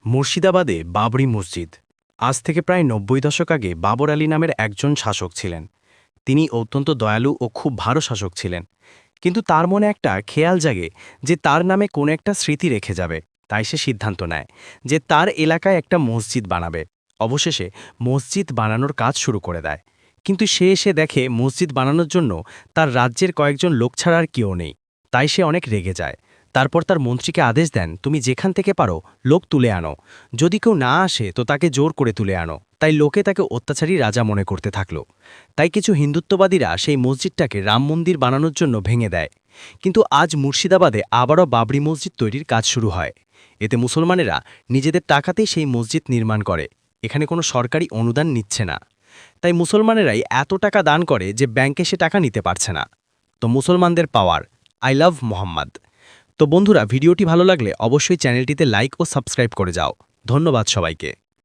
মুর্শিদাবাদে বাবরি মসজিদ। আজ থেকে প্রায় ৯০ দশক আগে বাবর আলী নামের একজন শাসক ছিলেন। তিনি অত্যন্ত দয়ালু ও খুব ভালো শাসক ছিলেন। কিন্তু তার মনে একটা খেয়াল জাগে যে তার নামে কোনো একটা স্মৃতি রেখে যাবে। তাই সে সিদ্ধান্ত নেয় যে তার এলাকায় একটা মসজিদ বানাবে। অবশেষে মসজিদ বানানোর কাজ শুরু করে দেয়। কিন্তু সে এসে দেখে মসজিদ বানানোর জন্য তার রাজ্যের কয়েকজন লোক ছাড়া আর কেউ নেই। তাই সে অনেক রেগে যায়। তারপর তার মন্ত্রীকে আদেশ দেন, তুমি যেখান থেকে পারো লোক তুলে আনো। যদি কেউ না আসে তো তাকে জোর করে তুলে আনো। তাই লোকে তাকে অত্যাচারী রাজা মনে করতে থাকল। তাই কিছু হিন্দুত্ববাদীরা সেই মসজিদটাকে রাম মন্দির বানানোর জন্য ভেঙে দেয়। কিন্তু আজ মুর্শিদাবাদে আবারও বাবরি মসজিদ তৈরির কাজ শুরু হয়। এতে মুসলমানেরা নিজেদের টাকাতেই সেই মসজিদ নির্মাণ করে। এখানে কোনো সরকারি অনুদান নিচ্ছে না। তাই মুসলমানেরাই এত টাকা দান করে যে ব্যাংকে সে টাকা নিতে পারছে না। তো মুসলমানদের পাওয়ার। I love Mohammad. তো বন্ধুরা, ভিডিওটি ভালো লাগলে অবশ্যই চ্যানেলটিতে লাইক ও সাবস্ক্রাইব করে যাও। ধন্যবাদ সবাইকে।